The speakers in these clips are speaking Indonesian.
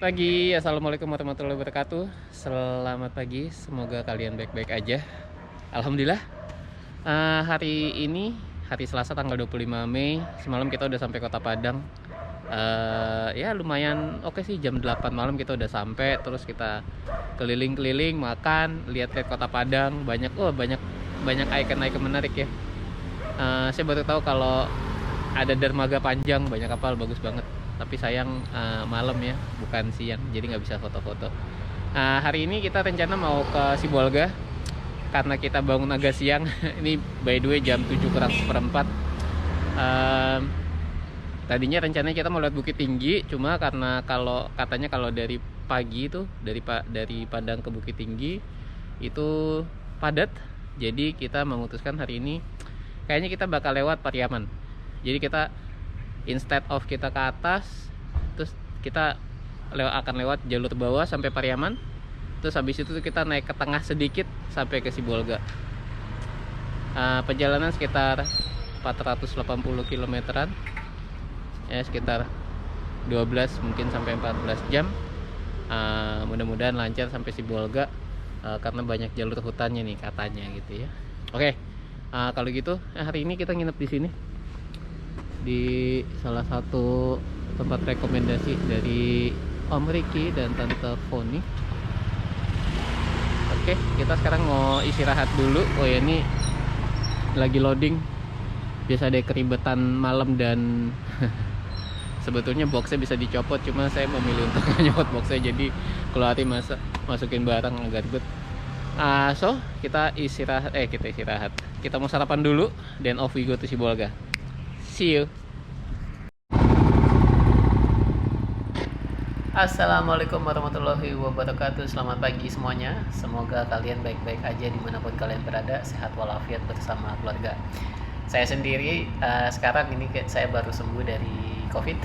Pagi, assalamualaikum warahmatullahi wabarakatuh. Selamat pagi, semoga kalian baik-baik aja. Alhamdulillah. Hari ini hari Selasa tanggal 25 Mei. Semalam kita udah sampai Kota Padang. Ya lumayan oke sih, jam 8 malam kita udah sampai. Terus kita keliling-keliling, makan, lihat-lihat Kota Padang. Banyak banyak ikon-ikon menarik ya. Saya baru tahu kalau ada dermaga panjang, banyak kapal, bagus banget. Tapi sayang malam ya, bukan siang, jadi nggak bisa foto-foto. Hari ini kita rencana mau ke Sibolga karena kita bangun agak siang. Ini by the way jam 7 kurang seperempat. Uh, Tadinya rencananya kita mau lihat Bukit Tinggi, cuma karena katanya kalau dari pagi itu dari Padang ke Bukit Tinggi itu padat. Jadi kita memutuskan hari ini kayaknya kita bakal lewat Pariaman. Jadi kita instead of kita ke atas, terus kita akan lewat jalur bawah sampai Pariaman. Terus habis itu kita naik ke tengah sedikit sampai ke Sibolga. Perjalanan sekitar 480 kilometeran, ya sekitar 12 mungkin sampai 14 jam. Mudah-mudahan lancar sampai Sibolga, karena banyak jalur hutannya nih katanya gitu ya. Oke, kalau gitu hari ini kita nginep di sini, di salah satu tempat rekomendasi dari Om Ricky dan Tante Foni. Oke, kita sekarang mau istirahat dulu. Oh ya, ini lagi loading. Biasa ada keribetan malam dan sebetulnya boxnya bisa dicopot, cuma saya memilih untuk nyopot boxnya, jadi keluarin masukin barang agak ribet. So kita istirahat. Kita mau sarapan dulu, then off we go to Sibolga. See you. Assalamualaikum warahmatullahi wabarakatuh. Selamat pagi semuanya. Semoga kalian baik-baik aja dimanapun kalian berada, sehat walafiat bersama keluarga. Saya sendiri sekarang ini saya baru sembuh dari COVID.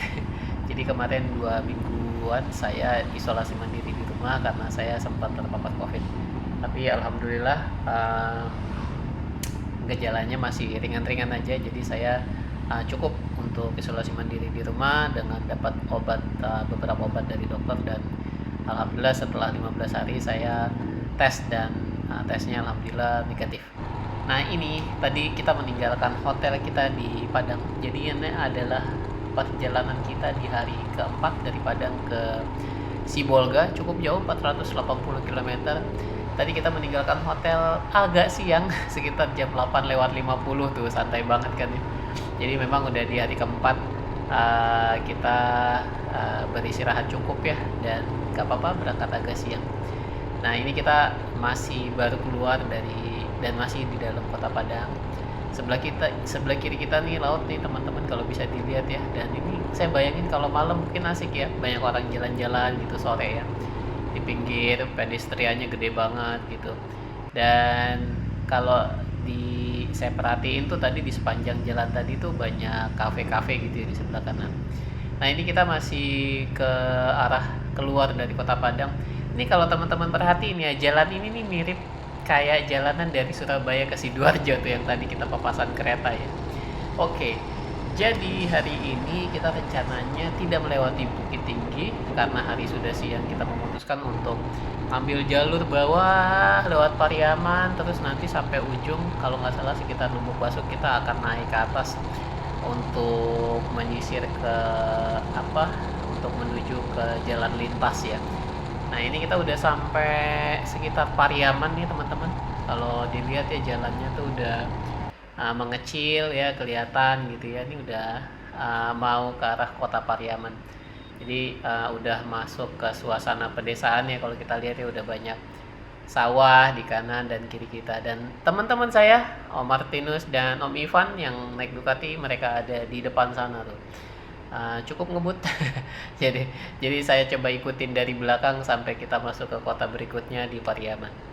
Jadi kemarin 2 mingguan saya isolasi mandiri di rumah karena saya sempat terpapar COVID. Tapi alhamdulillah gejalanya masih ringan-ringan aja. Jadi saya cukup untuk isolasi mandiri di rumah dengan dapat beberapa obat dari dokter, dan alhamdulillah setelah 15 hari saya tes, dan tesnya alhamdulillah negatif. Nah, ini tadi kita meninggalkan hotel kita di Padang. Jadi ini adalah perjalanan kita di hari keempat dari Padang ke Sibolga. Cukup jauh, 480 km. Tadi kita meninggalkan hotel agak siang, sekitar jam 8 lewat 50 tuh, santai banget kan ya. Jadi memang udah di hari keempat, kita beristirahat cukup ya, dan gak apa-apa berangkat agak siang. Nah, ini kita masih baru keluar dan masih di dalam Kota Padang. Sebelah kiri kita nih laut nih teman-teman, kalau bisa dilihat ya. Dan ini saya bayangin kalau malam mungkin asik ya, banyak orang jalan-jalan gitu sore ya. Di pinggir pedestriannya gede banget gitu. Dan kalau saya perhatiin tuh tadi di sepanjang jalan tadi tuh banyak kafe-kafe gitu ya di sebelah kanan. Nah, ini kita masih ke arah keluar dari Kota Padang. Ini kalau teman-teman perhatiin ya, jalan ini nih mirip kayak jalanan dari Surabaya ke Sidoarjo tuh yang tadi kita papasan kereta ya. Oke, jadi hari ini kita rencananya tidak melewati Bukit Tinggi karena hari sudah siang. Kita memutuskan untuk ambil jalur bawah lewat Pariaman, terus nanti sampai ujung, kalau nggak salah sekitar Lubuk Basuk, kita akan naik ke atas untuk menyisir untuk menuju ke jalan lintas ya. Nah, ini kita udah sampai sekitar Pariaman nih teman-teman. Kalau dilihat ya jalannya tuh udah mengecil ya, kelihatan gitu ya. Ini udah mau ke arah kota Pariaman. Jadi udah masuk ke suasana pedesaan ya. Kalau kita lihat ya udah banyak sawah di kanan dan kiri kita. Dan teman-teman saya, Om Martinus dan Om Ivan yang naik Ducati, mereka ada di depan sana tuh. Cukup ngebut. jadi saya coba ikutin dari belakang sampai kita masuk ke kota berikutnya di Pariaman.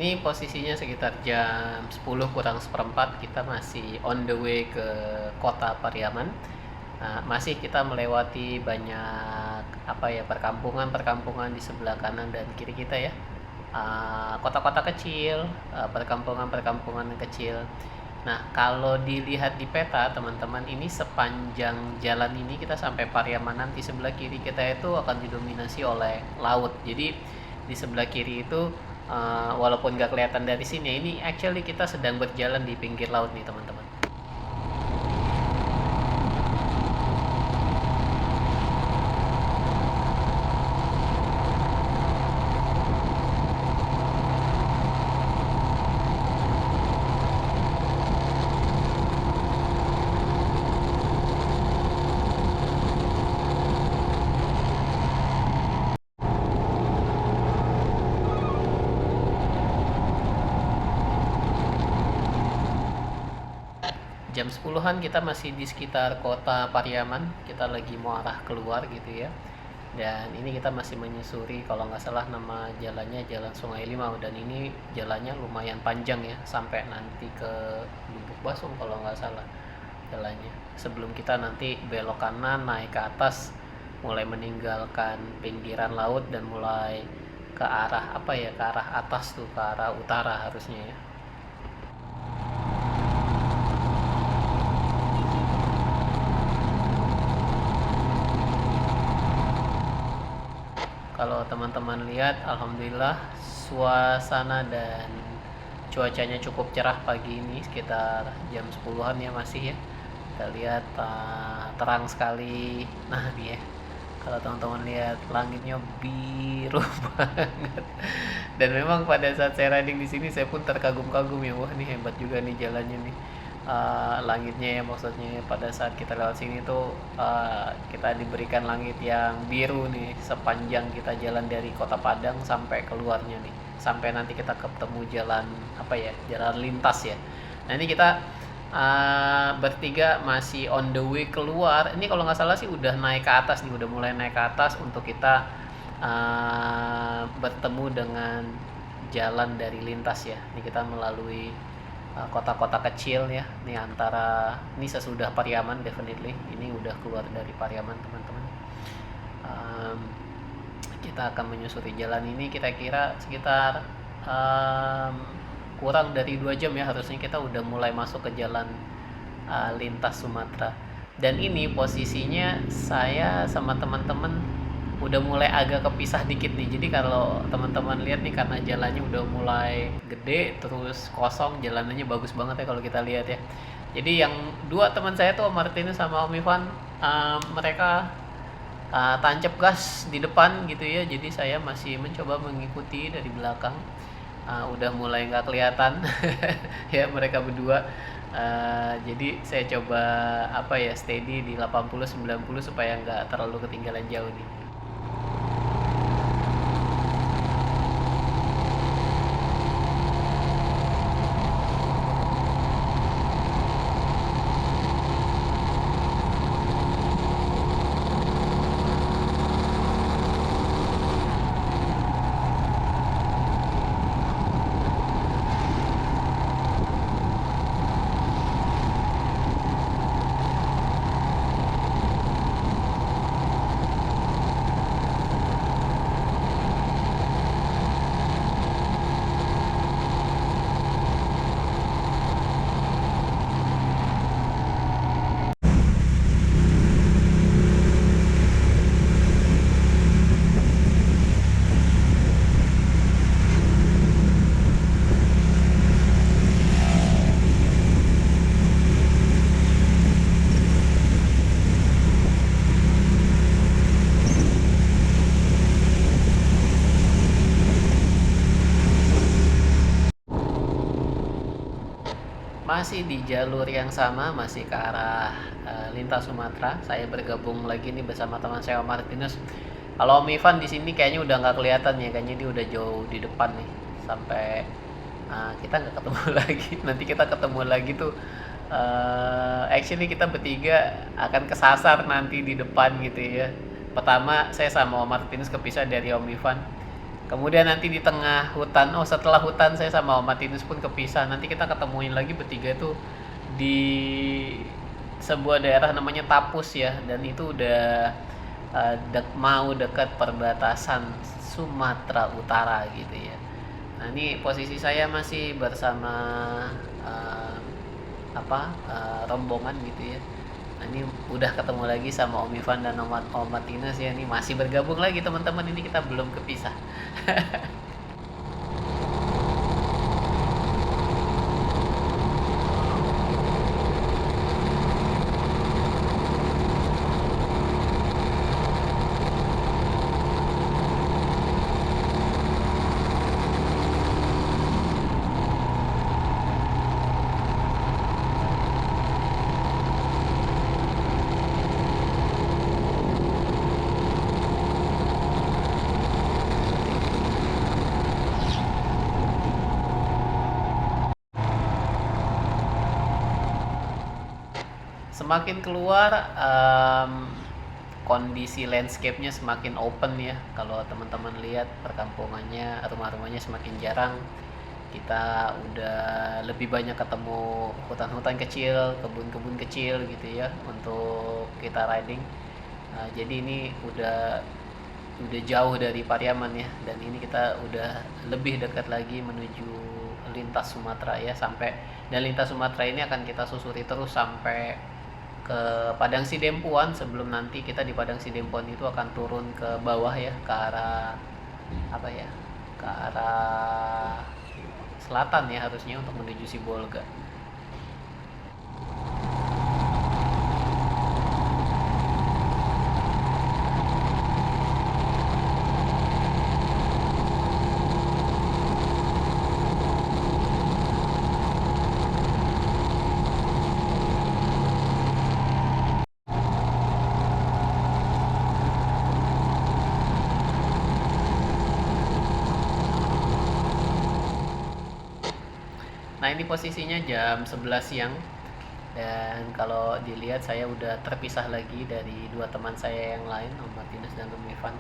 ini posisinya sekitar jam 10 kurang seperempat, kita masih on the way ke kota Pariaman. Masih kita melewati banyak perkampungan-perkampungan di sebelah kanan dan kiri kita ya. Kota-kota kecil, perkampungan-perkampungan kecil. Nah, kalau dilihat di peta teman-teman, ini sepanjang jalan ini kita sampai Pariaman, nanti sebelah kiri kita itu akan didominasi oleh laut. Jadi di sebelah kiri itu walaupun nggak kelihatan dari sini, ini actually kita sedang berjalan di pinggir laut nih teman-teman. Jam 10-an kita masih di sekitar kota Pariaman, kita lagi mau arah keluar gitu ya. Dan ini kita masih menyusuri, kalau nggak salah nama jalannya Jalan Sungai Limau, dan ini jalannya lumayan panjang ya, sampai nanti ke Lubuk Basung kalau nggak salah jalannya. Sebelum kita nanti belok kanan naik ke atas, mulai meninggalkan pinggiran laut dan mulai ke arah ke arah atas tuh, ke arah utara harusnya ya. Kalau teman-teman lihat, alhamdulillah suasana dan cuacanya cukup cerah pagi ini, sekitar jam 10-an ya masih ya. Kita lihat terang sekali. Nah nih ya, kalau teman-teman lihat langitnya biru banget. Dan memang pada saat saya riding di sini saya pun terkagum-kagum ya, wah nih hebat juga nih jalannya nih. Langitnya ya, maksudnya pada saat kita lewat sini tuh kita diberikan langit yang biru nih sepanjang kita jalan dari Kota Padang sampai keluarnya nih, sampai nanti kita ketemu jalan jalan lintas ya. Nah ini kita bertiga masih on the way keluar. Ini kalau nggak salah sih udah naik ke atas nih, udah mulai naik ke atas untuk kita bertemu dengan jalan dari lintas ya. Ini kita melalui kota-kota kecil ya. Ini sesudah Pariaman, definitely ini udah keluar dari Pariaman teman-teman. Kita akan menyusuri jalan ini, kita kira sekitar kurang dari 2 jam ya, harusnya kita udah mulai masuk ke jalan lintas Sumatera. Dan ini posisinya saya sama teman-teman udah mulai agak kepisah dikit nih. Jadi kalau teman-teman lihat nih, karena jalannya udah mulai gede terus kosong, jalanannya bagus banget ya kalau kita lihat ya. Jadi yang dua teman saya tuh, Om Martinus sama Om Ivan, mereka tancap gas di depan gitu ya. Jadi saya masih mencoba mengikuti dari belakang. Udah mulai nggak kelihatan ya mereka berdua. Jadi saya coba steady di 80-90 supaya nggak terlalu ketinggalan jauh nih. Masih di jalur yang sama, masih ke arah lintas Sumatera. Saya bergabung lagi nih bersama teman saya Om Martinus. Kalau Om Ivan di sini kayaknya udah nggak kelihatan ya, kayaknya dia udah jauh di depan nih. Sampai kita nggak ketemu lagi. Nanti kita ketemu lagi tuh. Actually kita bertiga akan kesasar nanti di depan gitu ya. Pertama saya sama Om Martinus kepisah dari Om Ivan. Kemudian nanti di tengah hutan, oh setelah hutan saya sama Om Martinus pun kepisah. Nanti kita ketemuin lagi bertiga tuh di sebuah daerah namanya Tapus ya, dan itu udah mau dekat perbatasan Sumatera Utara gitu ya. Nah ini posisi saya masih bersama uh, rombongan gitu ya. Nah, ini udah ketemu lagi sama Om Ivan dan Om Martinez ya. Ini masih bergabung lagi teman-teman, ini kita belum kepisah. Semakin keluar, kondisi landscape-nya semakin open ya. Kalau teman-teman lihat perkampungannya, rumah-rumahnya semakin jarang. Kita udah lebih banyak ketemu hutan-hutan kecil, kebun-kebun kecil gitu ya untuk kita riding. Jadi ini udah jauh dari Pariaman ya, dan ini kita udah lebih dekat lagi menuju lintas Sumatera ya, sampai dan lintas Sumatera ini akan kita susuri terus sampai ke Padang Sidempuan, sebelum nanti kita di Padang Sidempuan itu akan turun ke bawah ya, ke arah apa ya, ke arah selatan ya harusnya untuk menuju Sibolga. Nah ini posisinya jam 11 siang, dan kalau dilihat saya udah terpisah lagi dari dua teman saya yang lain, Om Martinus dan Om Ivan.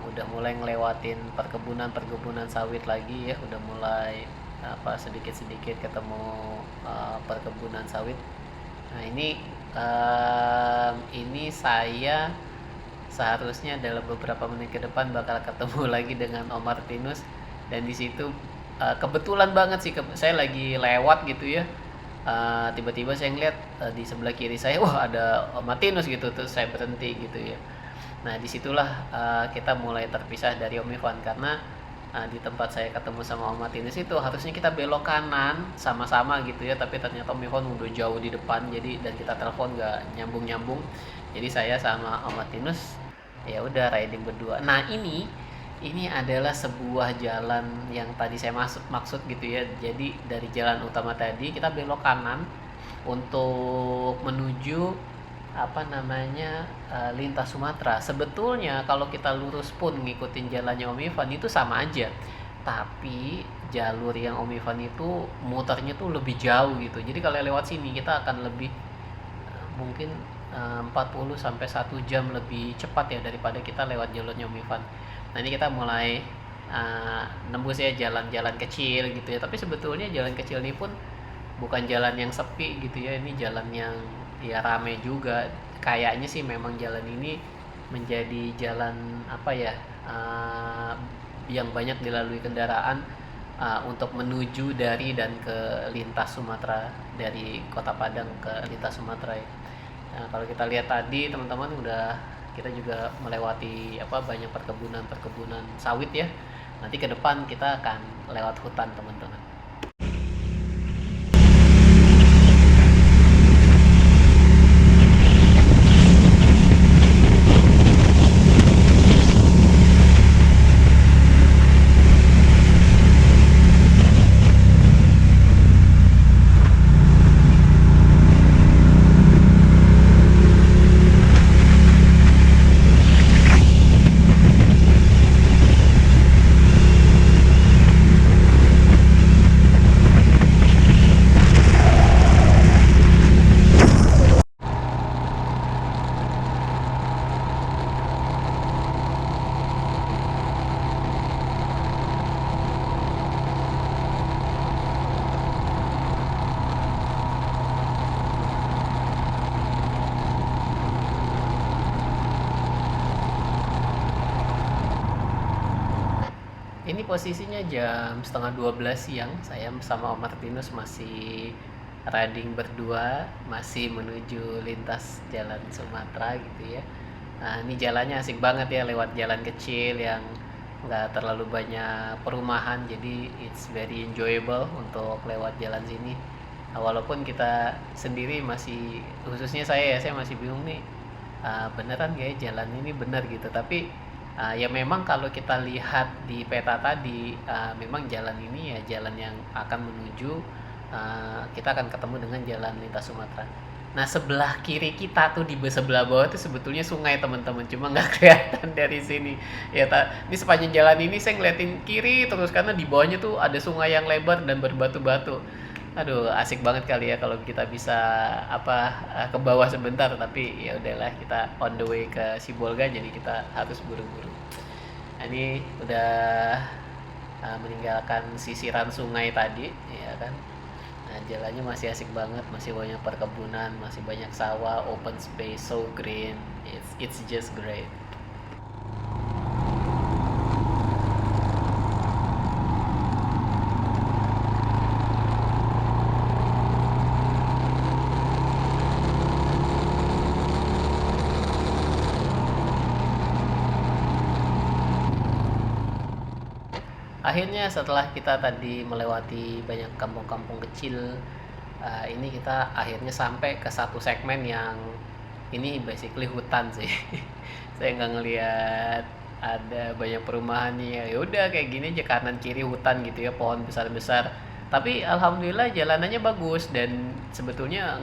Udah mulai ngelewatin perkebunan sawit lagi ya, udah mulai sedikit-sedikit ketemu perkebunan sawit. Nah ini saya seharusnya dalam beberapa menit ke depan bakal ketemu lagi dengan Om Martinus, dan di situ kebetulan banget sih saya lagi lewat gitu ya. Tiba-tiba saya ngeliat di sebelah kiri saya, wah ada Om Martinus gitu, terus saya berhenti gitu ya. Nah disitulah kita mulai terpisah dari Om Ivan, karena di tempat saya ketemu sama Om Martinus itu harusnya kita belok kanan sama-sama gitu ya, tapi ternyata Om Ivan udah jauh di depan, jadi dan kita telepon nggak nyambung-nyambung. Jadi saya sama Om Martinus ya udah riding berdua. Nah ini adalah sebuah jalan yang tadi saya maksud gitu ya. Jadi dari jalan utama tadi kita belok kanan untuk menuju lintas Sumatera. Sebetulnya kalau kita lurus pun ngikutin jalannya Om Ivan itu sama aja, tapi jalur yang Om Ivan itu muternya tuh lebih jauh gitu. Jadi kalau lewat sini kita akan lebih mungkin 40 sampai 1 jam lebih cepat ya daripada kita lewat jalurnya Om Ivan. Nah ini kita mulai nembus ya jalan-jalan kecil gitu ya, tapi sebetulnya jalan kecil ini pun bukan jalan yang sepi gitu ya, ini jalan yang ya rame juga. Kayaknya sih memang jalan ini menjadi jalan yang banyak dilalui kendaraan untuk menuju dari dan ke lintas Sumatera, dari Kota Padang ke lintas Sumatera ya. Nah, kalau kita lihat tadi teman-teman kita juga melewati banyak perkebunan sawit ya. Nanti ke depan kita akan lewat hutan teman-teman. Ini posisinya jam setengah 12 siang. Saya sama Om Martinus masih riding berdua, masih menuju lintas jalan Sumatera gitu ya. Nah, ini jalannya asik banget ya, lewat jalan kecil yang nggak terlalu banyak perumahan, jadi it's very enjoyable untuk lewat jalan sini. Nah, walaupun kita sendiri masih, khususnya saya masih bingung nih, beneran gak ya jalan ini bener gitu. Tapi ya memang kalau kita lihat di peta tadi, memang jalan ini ya jalan yang akan menuju, kita akan ketemu dengan jalan lintas Sumatera. Nah, sebelah kiri kita tuh di sebelah bawah tuh sebetulnya sungai teman-teman, cuma nggak kelihatan dari sini. Ya di sepanjang jalan ini saya ngeliatin kiri terus karena di bawahnya tuh ada sungai yang lebar dan berbatu-batu. Aduh, asik banget kali ya kalau kita bisa ke bawah sebentar, tapi ya udahlah, kita on the way ke Sibolga jadi kita harus buru-buru. Nah, ini udah meninggalkan sisiran sungai tadi, ya kan. Nah, jalannya masih asik banget, masih banyak perkebunan, masih banyak sawah, open space, so green. It's just great. Akhirnya setelah kita tadi melewati banyak kampung-kampung kecil, ini kita akhirnya sampai ke satu segmen yang ini basically hutan sih. Saya nggak ngelihat ada banyak perumahannya. Ya udah kayak gini aja, kanan kiri hutan gitu ya, pohon besar-besar. Tapi alhamdulillah jalanannya bagus dan sebetulnya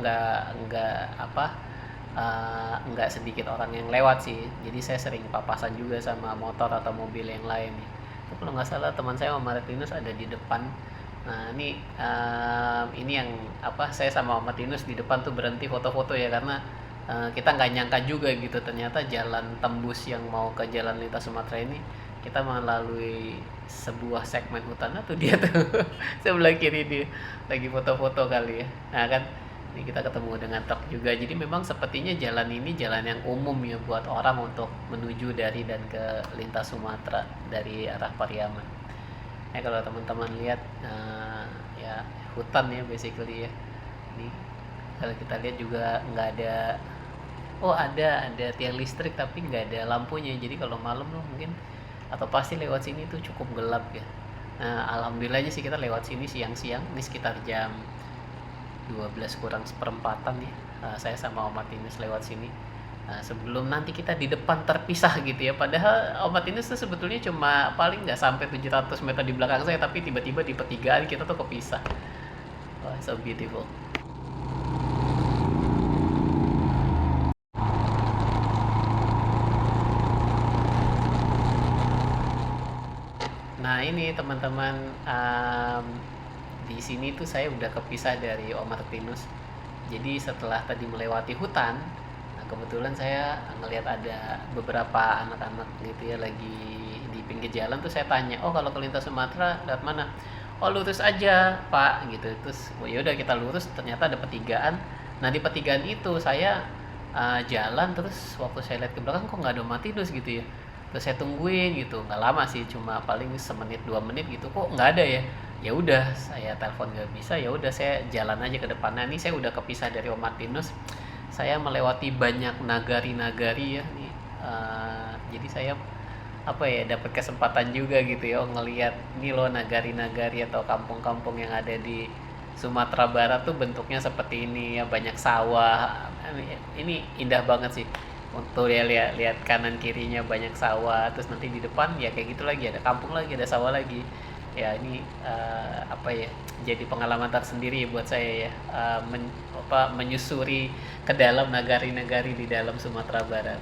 nggak sedikit orang yang lewat sih. Jadi saya sering papasan juga sama motor atau mobil yang lain nih. Itu kalau nggak salah teman saya Om Martinus ada di depan. Nah, ini yang saya sama Om Martinus di depan tuh berhenti foto-foto ya, karena kita nggak nyangka juga gitu, ternyata jalan tembus yang mau ke jalan lintas Sumatera ini kita melalui sebuah segmen hutan. Tuh dia tuh sebelah kiri dia lagi foto-foto kali ya. Nah kan, ini kita ketemu dengan truk juga, jadi memang sepertinya jalan ini jalan yang umum ya buat orang untuk menuju dari dan ke lintas Sumatera dari arah Pariaman. Kalau teman-teman lihat, ya hutan ya basically ya. Ini kalau kita lihat juga nggak ada, ada tiang listrik tapi nggak ada lampunya, jadi kalau malam tuh mungkin atau pasti lewat sini tuh cukup gelap ya. Nah, alhamdulillahnya sih kita lewat sini siang-siang, ini sekitar jam 12 kurang seperempatan ya. Saya sama Om Martinus lewat sini. Sebelum nanti kita di depan terpisah gitu ya. Padahal Om Martinus tuh sebetulnya cuma paling nggak sampai 700 meter di belakang saya, tapi tiba-tiba di pertigaan kita tuh kepisah. Wah, so beautiful. Nah, ini teman-teman, di sini tuh saya udah kepisah dari Om Martinus. Jadi setelah tadi melewati hutan, nah kebetulan saya ngelihat ada beberapa anak-anak gitu ya lagi di pinggir jalan, tuh saya tanya, "Oh, kalau ke lintas Sumatera lewat mana?" "Oh, lurus aja, Pak," gitu. Terus, oh ya udah kita lurus, ternyata ada pertigaan. Nah, di pertigaan itu saya jalan, terus waktu saya lihat ke belakang kok nggak ada Om Martinus gitu ya. Terus saya tungguin gitu, nggak lama sih, cuma paling semenit 2 menit gitu, kok nggak ada ya. Ya udah, saya telepon nggak bisa, ya udah saya jalan aja ke depan. Nah, ini saya udah kepisah dari Om Martinus, saya melewati banyak nagari-nagari ya nih. Jadi saya dapat kesempatan juga gitu ya, ngelihat ini loh nagari-nagari atau kampung-kampung yang ada di Sumatera Barat tuh bentuknya seperti ini ya, banyak sawah. Ini indah banget sih untuk ya, lihat lihat kanan kirinya banyak sawah, terus nanti di depan ya kayak gitu lagi, ada kampung lagi, ada sawah lagi. Ya ini jadi pengalaman tersendiri buat saya ya, menyusuri ke dalam nagari-nagari di dalam Sumatera Barat.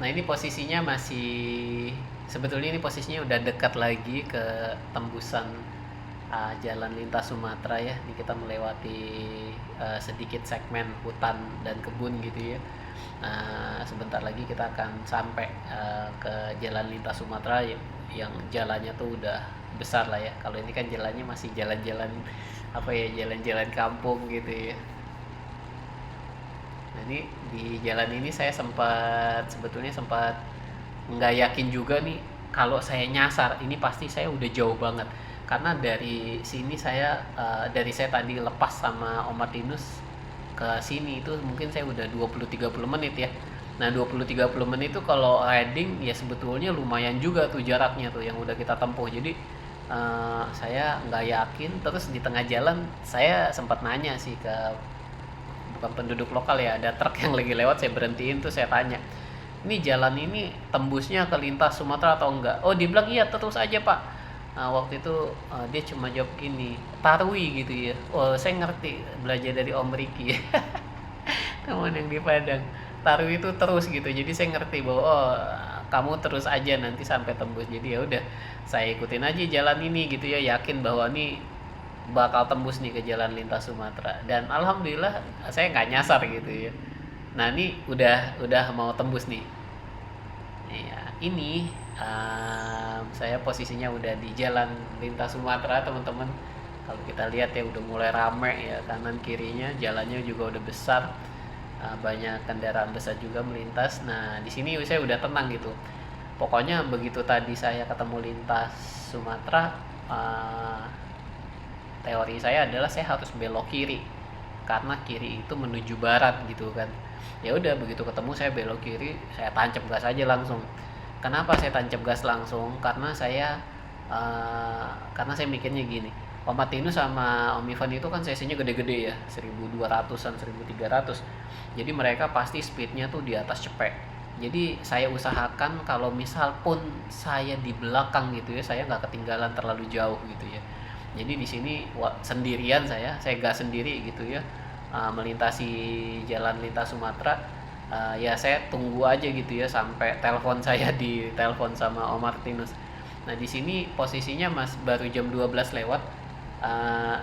Nah, ini posisinya sebetulnya ini posisinya udah dekat lagi ke tembusan jalan lintas Sumatera ya. Ini kita melewati sedikit segmen hutan dan kebun gitu ya. Sebentar lagi kita akan sampai ke jalan lintas Sumatera yang jalannya tuh udah besar lah ya. Kalau ini kan jalannya masih jalan-jalan apa ya, jalan-jalan kampung gitu ya. Nah ini di jalan ini saya sebetulnya sempat nggak yakin juga nih kalau saya nyasar ini pasti saya udah jauh banget, karena dari saya tadi lepas sama Om Martinus ke sini itu mungkin saya udah 20-30 menit ya. Nah 20-30 menit itu kalau riding ya sebetulnya lumayan juga tuh jaraknya tuh yang udah kita tempuh. Jadi saya nggak yakin, terus di tengah jalan saya sempat nanya sih ke, bukan penduduk lokal ya, ada truk yang lagi lewat, saya berhentiin tuh, saya tanya, ini jalan ini tembusnya ke lintas Sumatera atau enggak? Oh dibilang iya terus aja pak. Nah, waktu itu dia cuma jawab gini, Tarwi gitu ya. Oh saya ngerti, belajar dari Om Riki teman yang di Padang. Tarwi itu terus gitu, jadi saya ngerti bahwa oh kamu terus aja nanti sampai tembus. Jadi ya udah saya ikutin aja jalan ini gitu ya, yakin bahwa ini bakal tembus nih ke jalan lintas Sumatera, dan alhamdulillah saya nggak nyasar gitu ya. Nah ini udah mau tembus nih. Ya, ini saya posisinya udah di jalan lintas Sumatera teman-teman. Kalau kita lihat ya udah mulai rame ya, kanan kirinya jalannya juga udah besar. Banyak kendaraan besar juga melintas. Nah di sini saya udah tenang gitu. Pokoknya begitu tadi saya ketemu lintas Sumatera, uh, teori saya adalah saya harus belok kiri, karena kiri itu menuju barat gitu kan. Ya udah begitu ketemu saya belok kiri, saya tancap gas aja langsung. Kenapa saya tancap gas langsung? Karena saya mikirnya gini, Om Martinus sama Om Ivan itu kan sesinya gede-gede ya, 1200-an, 1300. Jadi mereka pasti speednya tuh di atas cepek. Jadi saya usahakan kalau misal pun saya di belakang gitu ya, saya nggak ketinggalan terlalu jauh gitu ya. Jadi di sini sendirian, saya gas sendiri gitu ya, melintasi jalan lintas Sumatera. Ya saya tunggu aja gitu ya sampai telepon saya di telepon sama Om Martinus. Nah di sini posisinya mas baru jam 12 lewat.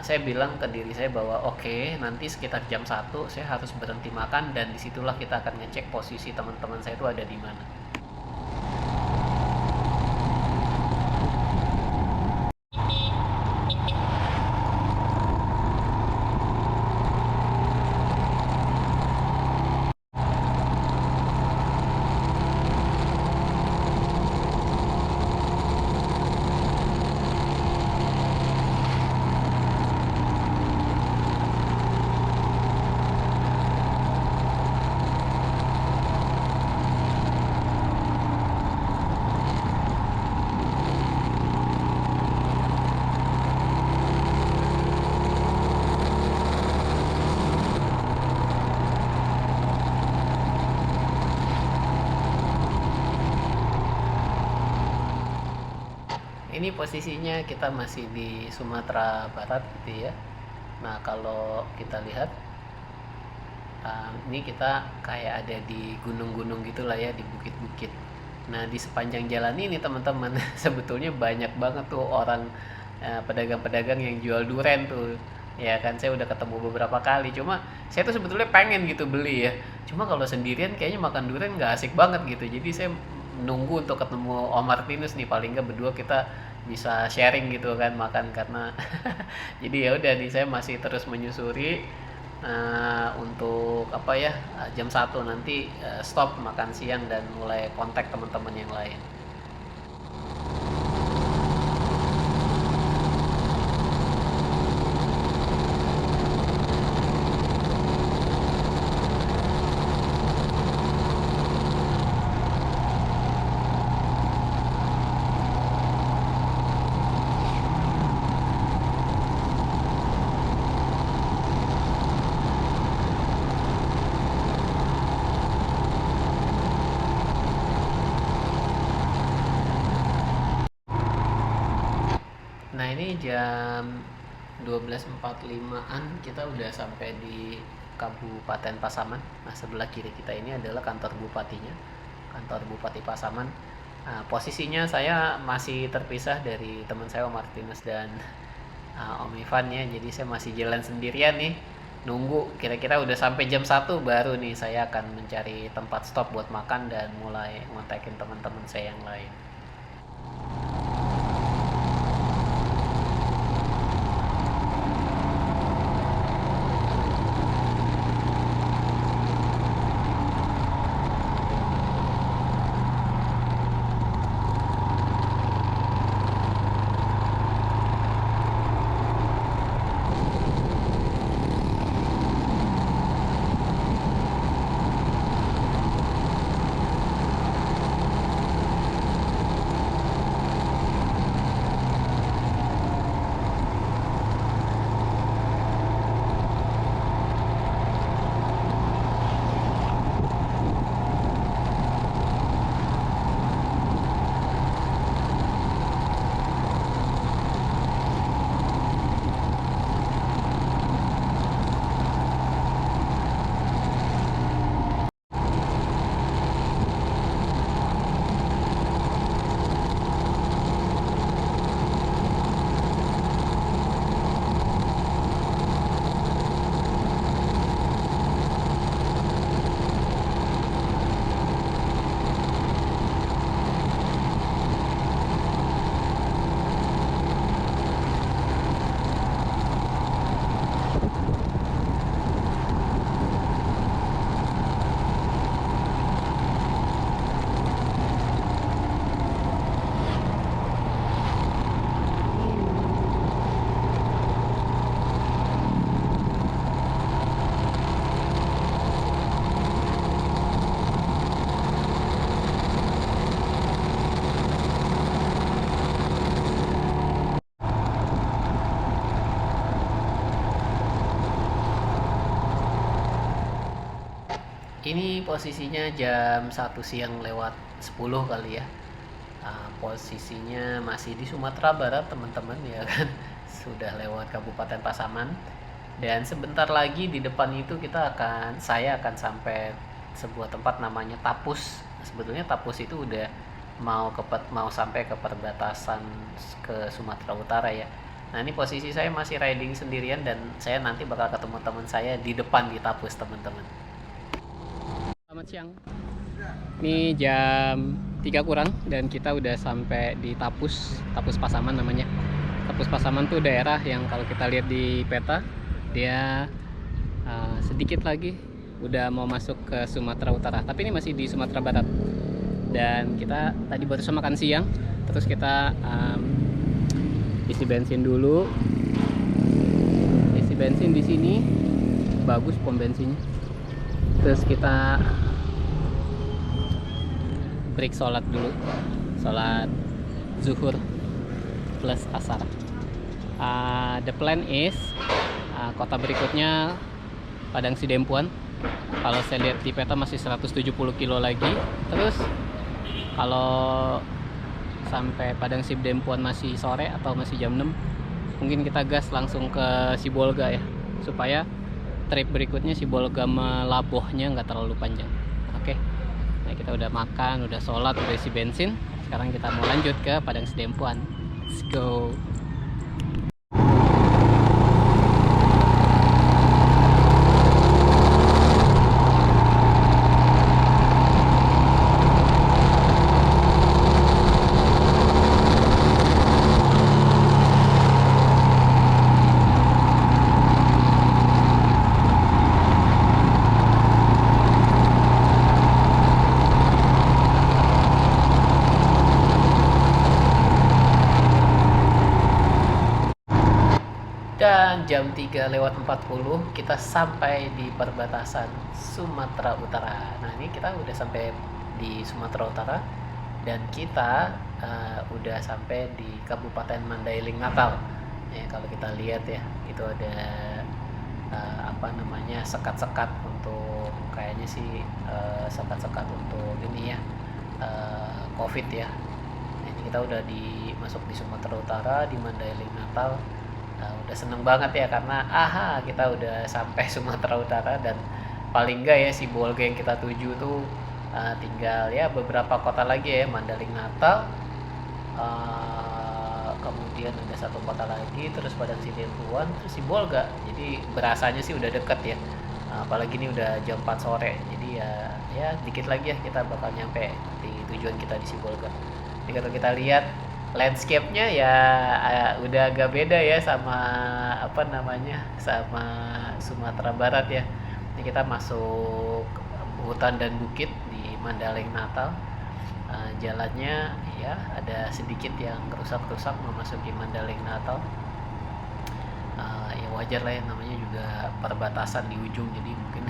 Saya bilang ke diri saya bahwa oke, nanti sekitar jam 1 saya harus berhenti makan, dan disitulah kita akan ngecek posisi teman-teman saya itu ada di mana. Ini posisinya kita masih di Sumatera Barat gitu ya. Nah kalau kita lihat, ini kita kayak ada di gunung-gunung gitulah ya, di bukit-bukit. Nah di sepanjang jalan ini teman-teman sebetulnya banyak banget tuh orang, pedagang-pedagang yang jual duren tuh. Ya kan saya udah ketemu beberapa kali. Cuma saya tuh sebetulnya pengen gitu beli ya. Cuma kalau sendirian kayaknya makan duren nggak asik banget gitu. Jadi saya nunggu untuk ketemu Om Martinus nih, paling nggak berdua kita bisa sharing gitu kan makan, karena jadi ya udah nih saya masih terus menyusuri. Untuk apa ya, jam 1 nanti stop makan siang dan mulai kontak teman-teman yang lain. Nah ini jam 12.45-an kita udah sampai di Kabupaten Pasaman. Nah sebelah kiri kita ini adalah kantor bupatinya, kantor Bupati Pasaman. Nah, posisinya saya masih terpisah dari teman saya Om Martinus dan Om Ivan ya. Jadi saya masih jalan sendirian nih, nunggu kira-kira udah sampai jam 1 baru nih saya akan mencari tempat stop buat makan dan mulai ngontakin teman-teman saya yang lain. Ini posisinya jam 1 siang lewat 10 kali ya. Posisinya masih di Sumatera Barat teman-teman ya kan. Sudah lewat Kabupaten Pasaman. Dan sebentar lagi di depan itu saya akan sampai sebuah tempat namanya Tapus. Sebetulnya Tapus itu udah mau sampai ke perbatasan ke Sumatera Utara ya. Nah ini posisi saya masih riding sendirian dan saya nanti bakal ketemu teman saya di depan di Tapus teman-teman. Selamat siang. Ini jam 3 kurang dan kita udah sampai di Tapus Pasaman namanya. Tapus Pasaman tuh daerah yang kalau kita lihat di peta dia sedikit lagi udah mau masuk ke Sumatera Utara, tapi ini masih di Sumatera Barat. Dan kita tadi baru makan siang, terus kita isi bensin dulu. Isi bensin di sini bagus pom bensinnya. Terus kita break sholat dulu, sholat zuhur plus asar. The plan is kota berikutnya Padang Sidempuan. Kalau saya lihat di peta masih 170 kilo lagi. Terus kalau sampai Padang Sidempuan masih sore atau masih jam 6, mungkin kita gas langsung ke Sibolga ya, supaya trip berikutnya Sibolga Melabohnya nggak terlalu panjang. Oke. Nah, kita udah makan, udah sholat, udah isi bensin. Sekarang kita mau lanjut ke Padang Sidempuan. Let's go. Dan jam 3 lewat 40 kita sampai di perbatasan Sumatera Utara. Nah ini kita udah sampai di Sumatera Utara dan kita udah sampai di Kabupaten Mandailing Natal. Ya, kalau kita lihat ya itu ada sekat-sekat untuk kayaknya sih sekat-sekat untuk ini ya COVID ya. Nah, ini kita udah masuk di Sumatera Utara di Mandailing Natal. Udah seneng banget ya karena kita udah sampai Sumatera Utara dan paling enggak ya Sibolga yang kita tuju tuh tinggal ya beberapa kota lagi ya, Mandailing Natal, kemudian ada satu kota lagi, terus Padang Sidempuan, terus Sibolga. Jadi berasanya sih udah deket ya, apalagi ini udah jam 4 sore, jadi ya dikit lagi ya kita bakal nyampe di tujuan kita di Sibolga. Jadi kalau kita lihat landscape-nya ya udah agak beda ya sama sama Sumatera Barat ya. Ini kita masuk hutan dan bukit di Mandailing Natal. Jalannya ya ada sedikit yang rusak-rusak memasuki Mandailing Natal. Ya wajar lah ya, namanya juga perbatasan di ujung, jadi mungkin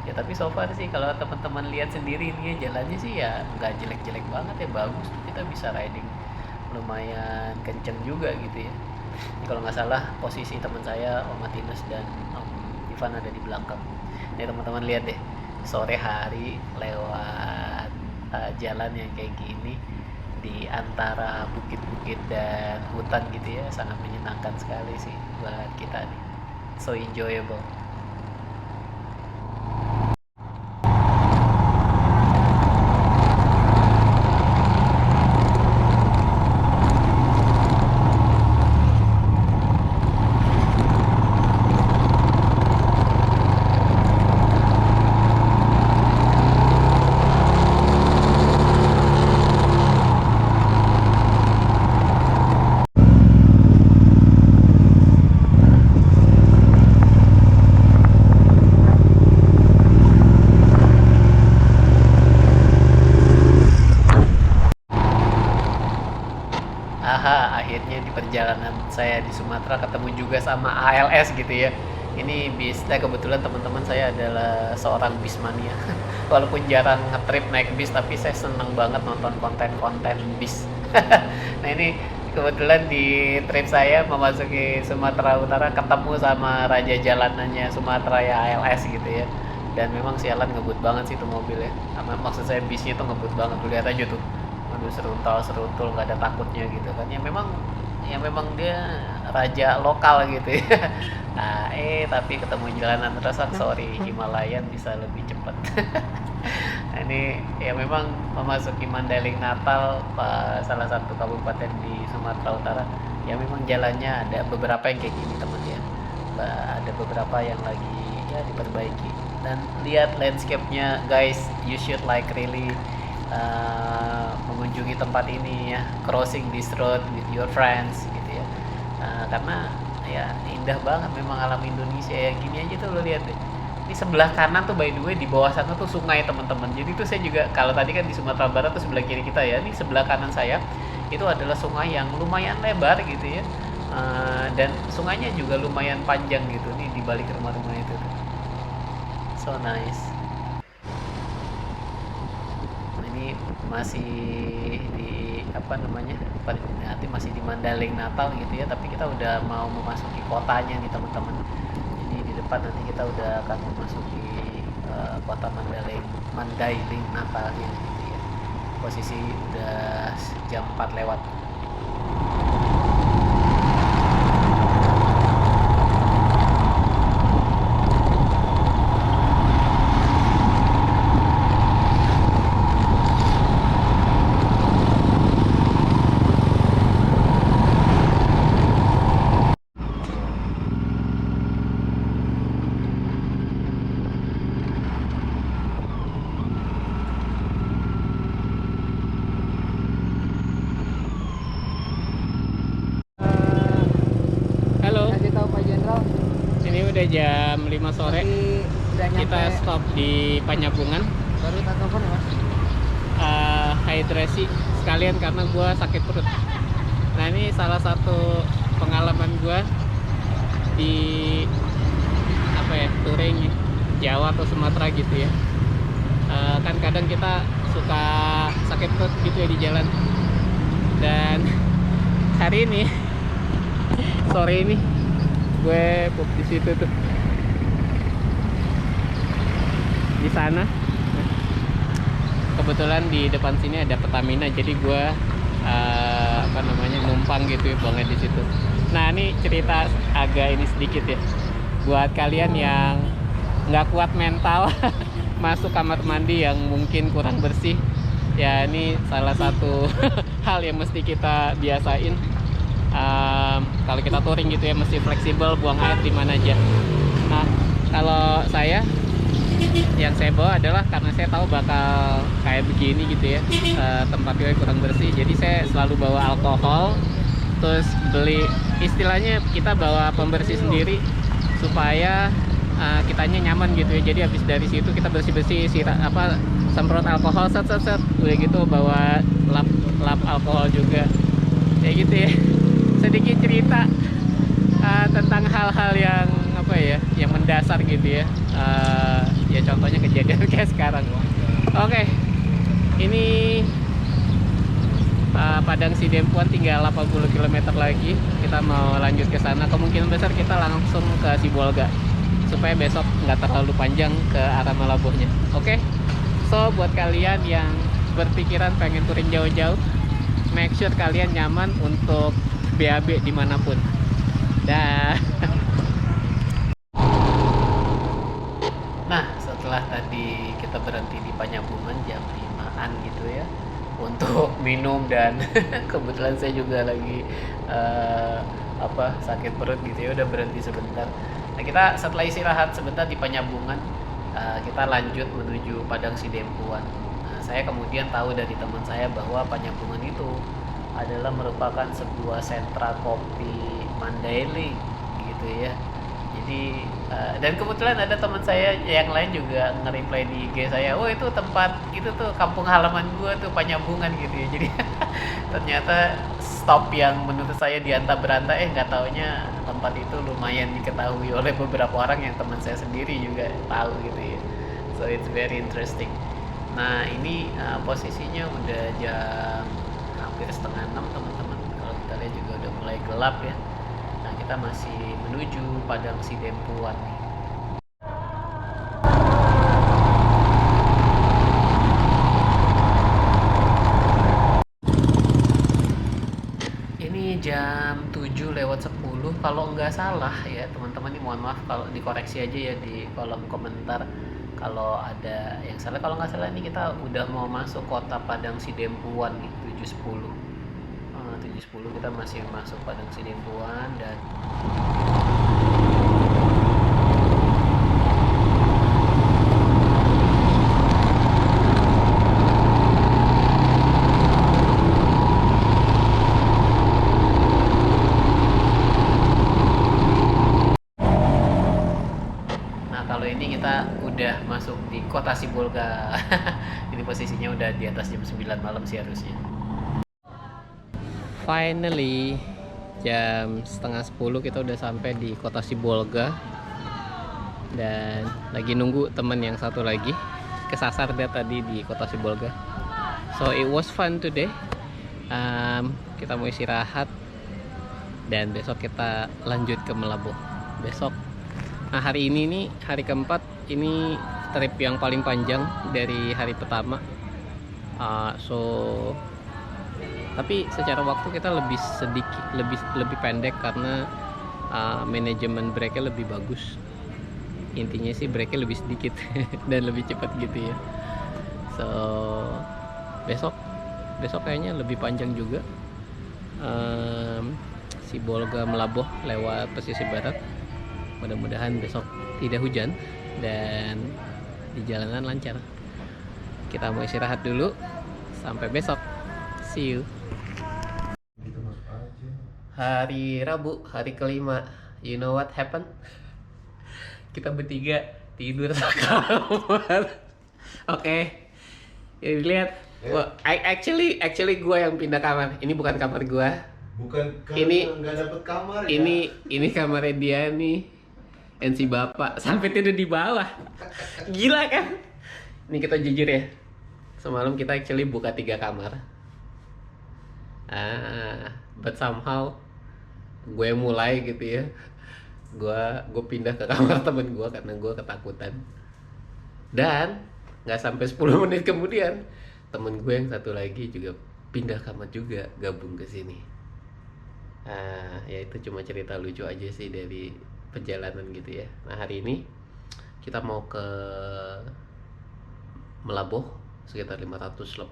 ya tapi so far sih kalau teman-teman lihat sendiri ini ya jalannya sih ya nggak jelek-jelek banget ya, bagus, kita bisa riding lumayan kenceng juga gitu ya. Ini kalau nggak salah posisi teman saya Om Martinez dan Om Ivan ada di belakang. Nih teman-teman lihat deh, sore hari lewat jalan yang kayak gini di antara bukit-bukit dan hutan gitu ya, sangat menyenangkan sekali sih buat kita nih, so enjoyable. Akhirnya di perjalanan saya di Sumatera ketemu juga sama ALS gitu ya. Ini kebetulan teman-teman saya adalah seorang bismania. Walaupun jarang ngetrip naik bis, tapi saya seneng banget nonton konten-konten bis. Nah ini kebetulan di trip saya memasuki Sumatera Utara ketemu sama raja jalanannya Sumatera ya, ALS gitu ya. Dan memang sialan ngebut banget sih itu mobil ya. Maksud saya bisnya tuh ngebut banget, tuh lihat aja tuh. Aduh, seruntul nggak ada takutnya gitu kan. Ya memang dia raja lokal gitu ya. Nah, tapi ketemu jalanan rusak, sorry, Himalayan bisa lebih cepat. Nah, ini ya memang memasuki Mandailing Natal, salah satu kabupaten di Sumatera Utara. Ya memang jalannya ada beberapa yang kayak gini teman ya. Ada beberapa yang lagi ya diperbaiki. Dan lihat landscape-nya guys, you should like really mengunjungi tempat ini ya, crossing this road with your friends gitu ya. Karena ya indah banget memang alam Indonesia ya. Gini aja tuh lo lihat deh, ini sebelah kanan tuh by the way di bawah sana tuh sungai teman-teman. Jadi tuh saya juga, kalau tadi kan di Sumatera Barat tuh sebelah kiri kita ya, ini sebelah kanan saya itu adalah sungai yang lumayan lebar gitu ya. Dan sungainya juga lumayan panjang gitu nih di balik rumah-rumah itu tuh. So nice. Ini masih di apa namanya, nanti masih di Mandailing Natal gitu ya, tapi kita udah mau memasuki kotanya nih teman-teman. Jadi di depan nanti kita udah akan memasuki kota Mandailing Natalnya gitu ya. Posisi udah jam 4 lewat. Halo, Kasih tahu Pak Jenderal. ini udah jam 5 sore. Udah nyampe. Kita stop di Panyabungan. Baru tak telepon ya Mas. Hidrasi sekalian karena gue sakit perut. Nah, ini salah satu pengalaman gue di apa ya, touring Jawa atau Sumatera gitu ya. Kan kadang kita suka sakit perut gitu ya di jalan. Dan hari ini sore ini gue pup di situ tuh, di sana. Kebetulan di depan sini ada Pertamina, jadi gue apa namanya, numpang gitu ya, buangnya di situ. Nah, ini cerita agak ini sedikit ya, buat kalian yang nggak kuat mental masuk kamar mandi yang mungkin kurang bersih ya. Ini salah satu hal yang mesti kita biasain. Kalau kita touring gitu ya, mesti fleksibel buang air di mana aja. Nah, kalau saya, yang saya bawa adalah karena saya tahu bakal kayak begini gitu ya, tempatnya kurang bersih, jadi saya selalu bawa alkohol. Terus beli, istilahnya kita bawa pembersih sendiri supaya kitanya nyaman gitu ya. Jadi habis dari situ kita bersih-bersih, semprot alkohol, set udah gitu bawa lap alkohol juga kayak gitu ya. Sedikit cerita tentang hal-hal yang apa ya, yang mendasar gitu ya. Ya contohnya kejadian kayak sekarang. Oke, ini Padang Sidempuan tinggal 80 km lagi. Kita mau lanjut ke sana. Kemungkinan besar kita langsung ke Sibolga supaya besok nggak terlalu panjang ke arah Malabuhnya. Oke, so buat kalian yang berpikiran pengen touring jauh-jauh, make sure kalian nyaman untuk BAB dimanapun. Dah. Nah, setelah tadi kita berhenti di Panyabungan jam 5-an gitu ya, untuk minum dan kebetulan saya juga lagi sakit perut gitu ya, udah berhenti sebentar. Nah, kita setelah istirahat sebentar di Panyabungan, kita lanjut menuju Padang Sidempuan. Nah, saya kemudian tahu dari teman saya bahwa Panyabungan itu adalah merupakan sebuah sentra kopi Mandailing gitu ya. Jadi dan kebetulan ada teman saya yang lain juga nge-reply di IG saya, oh itu tempat itu tuh kampung halaman gua tuh, Panyabungan gitu ya. Jadi ternyata stop yang menurut saya diantah berantah, nggak taunya tempat itu lumayan diketahui oleh beberapa orang yang teman saya sendiri juga tahu gitu ya. So it's very interesting. Nah, ini posisinya udah jam hampir setengah 6 teman-teman. Kalau kita lihat juga udah mulai gelap ya. Nah, kita masih menuju Padang Sidempuan nih. kalau nggak salah ya teman-teman, ini mohon maaf kalau dikoreksi aja ya di kolom komentar kalau ada yang salah. Kalau nggak salah ini kita udah mau masuk kota Padang Sidempuan nih, 710. 710 kita masih masuk Padang Sidempuan. Dan nah kalau ini kita udah masuk di kota Sibolga. Ini posisinya udah di atas jam 9 malam sih harusnya. Finally jam setengah 10 kita udah sampai di kota Sibolga, dan lagi nunggu temen yang satu lagi. Kesasar dia tadi di kota Sibolga. So it was fun today. Kita mau istirahat dan besok kita lanjut ke Melabuh besok. Nah hari ini nih hari keempat, ini trip yang paling panjang dari hari pertama. Tapi secara waktu kita lebih sedikit lebih pendek karena manajemen breaknya lebih bagus. Intinya sih breaknya lebih sedikit dan lebih cepat gitu ya. So besok kayaknya lebih panjang juga. Sibolga Melabuh lewat pesisir barat. Mudah-mudahan besok tidak hujan dan di jalanan lancar. Kita mau istirahat dulu. Sampai besok. See you. Hari Rabu, hari kelima. You know what happened? Kita bertiga tidur sekamar. Oke. Ini lihat. Well, actually gue yang pindah kamar. Ini bukan kamar gue. Bukan Ini- karena nggak dapet kamar ya. Ini kamarnya dia nih. Dan si bapak sampai tidur di bawah. Gila kan? Ini kita jujur ya. Semalam kita actually buka 3 kamar. But somehow gue mulai gitu ya. Gue pindah ke kamar temen gue karena gue ketakutan. Dan nggak sampai 10 menit kemudian temen gue yang satu lagi juga pindah kamar juga, gabung ke sini. Ya itu cuma cerita lucu aja sih dari perjalanan gitu ya. Nah hari ini kita mau ke Melabuh sekitar 580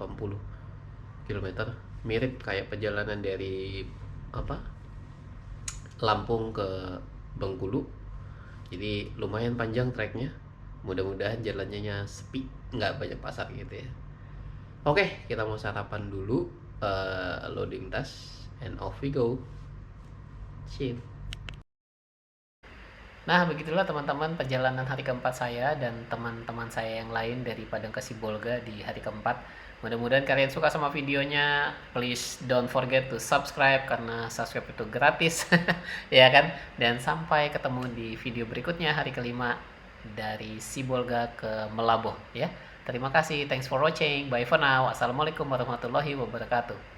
km, mirip kayak perjalanan dari Lampung ke Bengkulu. Jadi lumayan panjang treknya. Mudah-mudahan jalannya sepi, nggak banyak pasar gitu ya. Oke, kita mau sarapan dulu, loading tas, and off we go. Chill. Nah, begitulah teman-teman perjalanan hari keempat saya dan teman-teman saya yang lain dari Padang ke Sibolga di hari keempat. Mudah-mudahan kalian suka sama videonya. Please don't forget to subscribe karena subscribe itu gratis. Ya kan? Dan sampai ketemu di video berikutnya hari kelima dari Sibolga ke Melabuh ya. Terima kasih. Thanks for watching. Bye for now. Assalamualaikum warahmatullahi wabarakatuh.